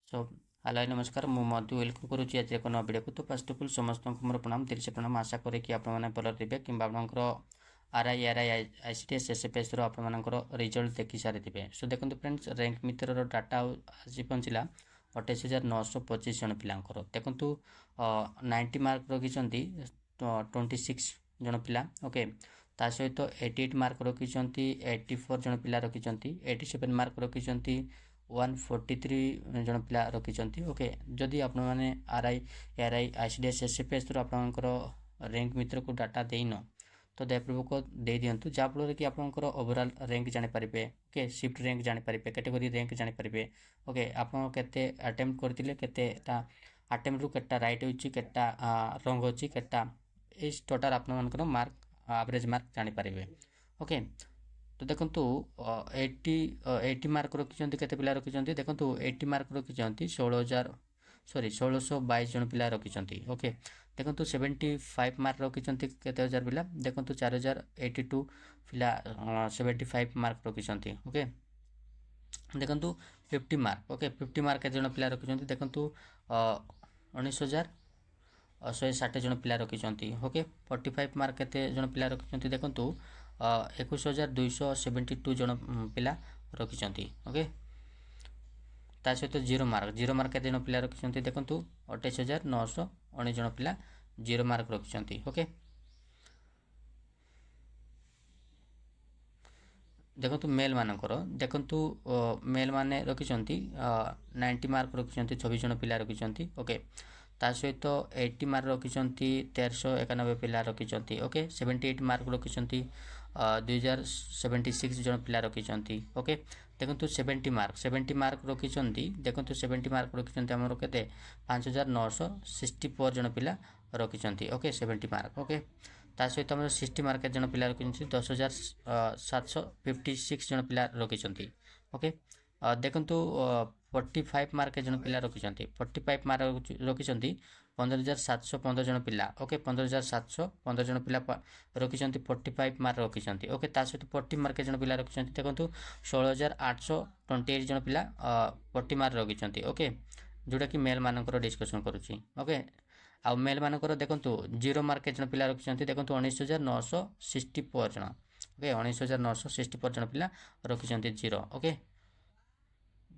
So hello नमस्कार मु मधु welcome करुँची आज एक भिडियो को। तो फर्स्ट अफ ऑल समस्त मोर प्रणाम तिरछ प्रणाम आशा करे कि आपने भल थे कि आपंकर are I ICTs SFS आपर result देखी सारी। सो देखो फ्रेंड्स रैंक मित्र डाटा आज पहुँचला 28,925 जन पिलांकर। देखो 90 मार्क रखिंट 26 जन पिला। ओके ता सहित 88 मार्क रखिंट 84 जन पिला रखिंट 87 मार्क रखिंट 143 जन पिला रखिंट। ओके जदि आपण मैंने आर आई आईसीडीएस एसएफएस आपंकर रैंक मित्र को डाटा देन तो दयापूर्वक दे दिंतु जहाँफल कि आपंकर ओवरऑल रैंक जानीपारे। ओके शिफ्ट रैंक जानीपारे, कैटेगरी रैंक जानीपारे। ओके आप केते अटेम्प्ट करते केतेटा अटेम्प्ट रु केटा राइट होची केटा रंग होची केटा इस टोटाल आपनकर मार्क एवरेज मार्क जानीपारे। ओके तो देखो 80 मार्क रखिंट केते पिला रखिंट देखो 80 मार्क रखिंट 1622 जन पिला रखिंट। ओके देखो 75 मार्क रखिंट केते हजार पिला देखो 4082 पिला 75 मार्क रखिंट। ओके देखो 50 मार्क। ओके 50 मार्क केते जन पिला रखिंट देखो 19,160 जन पिला रखिंट। ओके 45 मार्क केते जन पिला रखिंट देखो 21,272 जन पिला रखिंट। ओके ता सहित जीरो मार्क केते जन पिला रखिंट देखो 28,919 जन पिला जीरो मार्क रखिंट। ओके देखो मेल मानकर देखु मेल माने रखिंट 90 मार्क रखिंट 26 जन पिला रखिंट। ओके ता सहित 80 मार्क रखिंट 1391 पिला रखिंट। ओके 78 मार्क रखिंट 2076 जन पिला रखिंट। ओके देखो 70 मार्क रखिंट देखो 70 मार्क रखिंट आमर केते 5,964 जन पिला रखिंट। Okay 70 mark. ओके ता सहित आम 60 मार्क जन पिला रखिंट 10,756 जन पिला रखिंट। ओके देखु 45 मार्क जन पिला रखिंट 45 मार्क रखिंट 15,715 जन पिला। ओके 15,715 जन पिला रखिंट 45 मार्क रखिंट। ओके ता सहित 40 मार्क जन पिला रखिंट देखो 16,828 जन पिला 40 मार्क रखिंट। ओके जोटा कि मेल मानकर डिस्कसन करुच्ची। ओके आ मेल मानकर देखो जीरो मार्क जन पिला रखिंट देखो 19,964 जन। ओके 19,964 जन पिला रखिंट जीरो। ओके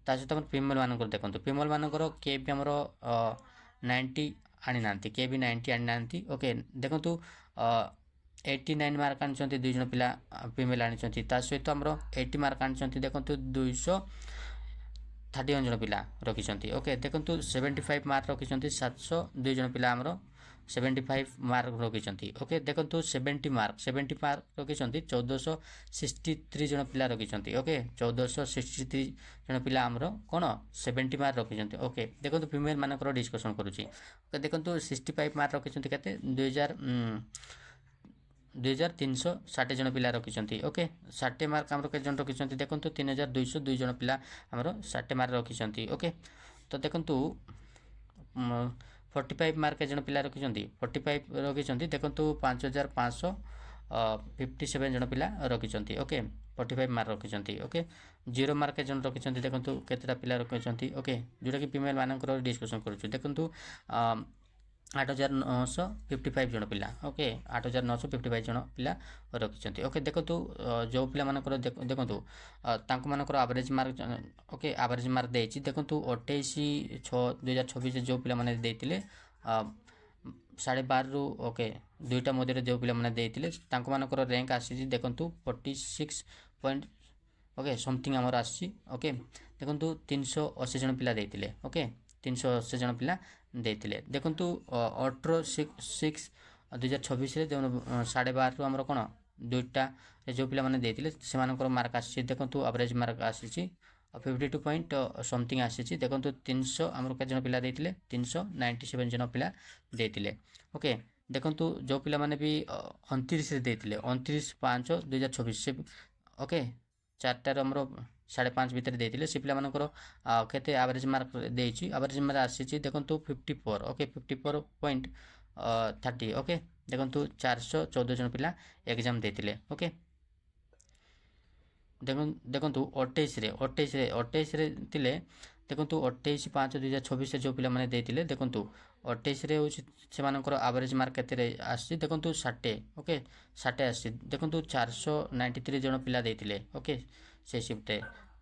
ता सहित फिमेल मानकर देखो फिमेल मानकर किए भी आमर 90 आनी ना किए भी 90 आनी ना। ओके देखो 89 मार्क आनी 2 जन पिला फिमेल आनी सहित आमर 80 मार्क आनी देखो 231 जन पिला रखिंट। ओके देखो 75 मार्क रखिंट 702 जन पिला आमर 75 मार्क रखिंट। ओके देखो 70 मार्क रखिंट 1463 जन पिला रखिंट। ओके 1463 जन पिला आमर कौन 70 मार्क रखिंट। ओके देखो फिमेल मानकर डिस्कसन करुच्ची। ओके देखो 65 मार्क रखिंट केते 2,360 जन पिला रखिंट। ओके 60 मार्क आमर केते जन रखिंट देखो 3,202 जन पिला आमर 60 मार्क रखिंट। ओके तो देखो 45 मार्क जन पिला रखिंट 45 रखिंट देखो 5,557 जन पिला रखिंट। ओके 45 मार्क रखिंट। ओके जीरो मार्क जन रखिंट देखो केतेटा पिला रखिंट। ओके जोटा कि फिमेल मानकर डिस्कसन करुच्छु देखो 8,955 जन पिला। ओके 8,955 जन पिला रखिंट। ओके देखो जो पिला मानकर देखो मानकर average mark. Okay average mark देछि देखो 28/6/2026 जो पिला माने देइतिले 12.5 रु ओके दुईटा मध्य जो पिला माने देइतिले तांको मानकर रैंक आसी देखो 46 पॉइंट ओके समथिंग आमर आसी। ओके देखो 380 जन पिला देइतिले। ओके 380 जन पिला देइतिले देखो 18/6/2026 जो 12.5 रु आमर कौन दुईटा जो पिला माने देइतिले से मानकर मार्क आसी देखो एवरेज मार्क आसी 52 पॉइंट समथिंग आसी देखो 300 आमर केते जन पिला देइतिले 397 जन पिला देइतिले। ओके देखो जो पिला माने भी 29 रे देइतिले 29/5/2026 से ओके चार्टार आमर 5.5 भितर देइतिले से पिला मानकर केते एवरेज मार्क देइछि एवरेज मार्क आसी देखो 54 ओके 54.30 ओके देखो 414 जन पिला एग्जाम देइतिले। ओके देखु 28 रे थिले देखो 28/5/2024 जो पिला देते देखो 28 से एवरेज मार्क के आसी देखो 60 ओके 60 आसी देखो 493 जन पिला देते ओके से शिफ्ट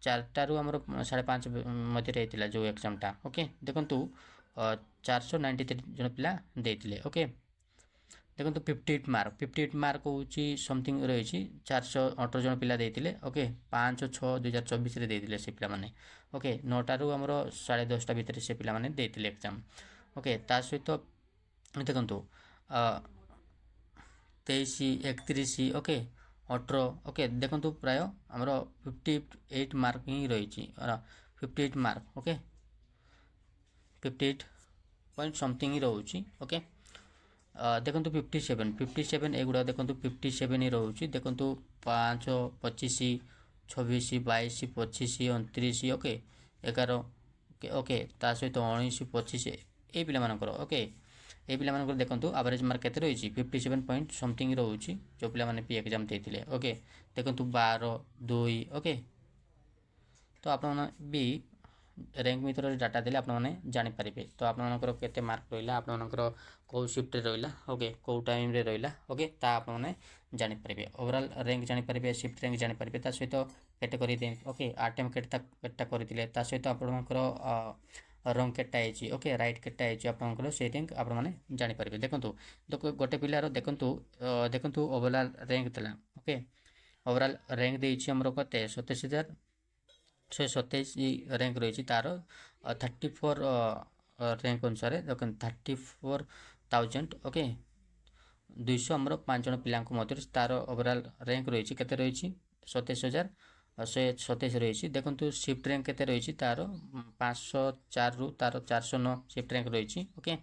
4टारू आमर 5.5 मध्य जो एग्जामटा ओके देखो 493 जन पिला देते ओके देखो 58 मार्क हूँ समथिंग रही 418 जन पिला देते ओके 5/6/2024 देते से पिला ओके 9टारू आमर 10:30 भितर से पिला देते एग्जाम ओके ता सहित देखो 23 31 ओके 18 ओके देखो प्राय आमर 58 मार्क ही रही 58 मार्क ओके 58 पॉइंट समथिंग ही रोचे ओके देखो 57 एगुड़ा देखो 57 ही रोचे देखो 5 25 26 22 25 29 ओके 11 ओके ओके ता सहित 19 25 ये पिलामानकर ओके ये पिलामानकर देखो एवरेज मार्क केते रही 57 पॉइंट समथिंग रोचे जो पिला माने पी एग्जाम देते ओके देखो 12 2 ओके तो आप भी रैंक मित्र डाटा देले आपने जानीपारे तो आपंकर केते मार्क रहा आपंकर कौ शिफ्ट रहा ओके कौ टाइम रे रहा ओके ता आपने जानीपारे ओवरऑल रैंक जानीपारे शिफ्ट रैंक जानीपारे ता सहित कैटेगरी रैंक ओके आरटीएम केटा करते सहित आपंकर रंग केटा है ओके रईट केटा है आपंकर से रैंक आपने जानीपारे देखो गोटे पिलार देखु देखु ओवरऑल रैंक था ओके ओवरऑल रैंक देती आमर कते 27,127 रैंक रही तार 34 रैंक अनुसार देखो 34,000 ओके 200 आमर 5 जन पिला मध्य तार ओवरऑल रैंक रही केते रही 27,127 रही देखो शिफ्ट रैंक केते रही तार 504 रु तार 409 शिफ्ट रैंक रही ओके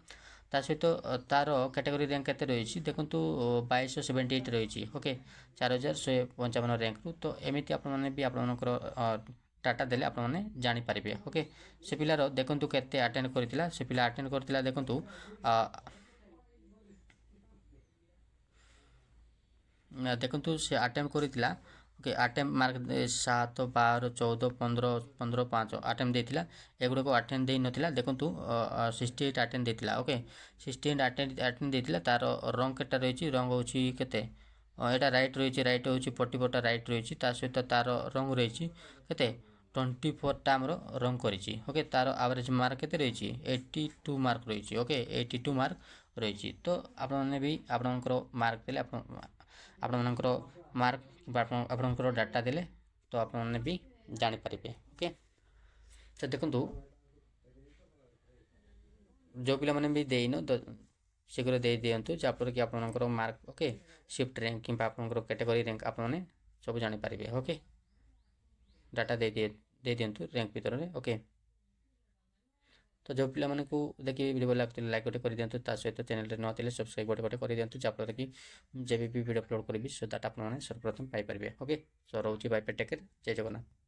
ता सहित तार कैटेगरी रैंक केते रही देखो 2278 रही ओके 4155 रैंक रु तो एमती आपंकर डाटा देले आपने जानीपारे ओके से पिलार देखु केते अटेंड करथिला से पिला अटेंड करथिला देखु देखु से अटेम्प करथिला ओके अटेम्प मार्क 7 12 14 15 15 5 अटेम्प देथिला एगुड़ा को अटेंड दे नथिला देखु 68 अटेंड देथिला ओके 68 अटेंड देथिला तार रंग केटा रही रंग होची केते एटा राइट रही राइट होची 44टा राइट रही ता सहित तार रंग रही केते 24टा आमर रंग करी ओके तार एवरेज मार्क केते रही 82 मार्क रही ओके 82 मार्क रही तो आपने भी आपंकर मार्क देले आपंकर मार्क आपंकर डाटा देले तो आपने भी जानीपारे ओके तो देखो जो पिला माने भी देन तो शीघ्र दे दिंतु जहाँफल कि आपंकर मार्क ओके शिफ्ट रैंक कि आपंकर कैटेगरी रैंक आपने सब जानीपारे ओके डाटा दे दिंतु रैंक भीतर ओके तो जो पिला मानू देखिए वीडियो भल लगते लाइक गोटे कर दिंतु सहित चैनल न थे सब्सक्राइब गोटे कर दिंतु जहाँफल कि जब भी वीडियो अपलोड करी सो दैट आपने सर्वप्रथम पाइपर ओके सो रोचे बाय टेक केयर जय जगन्नाथ।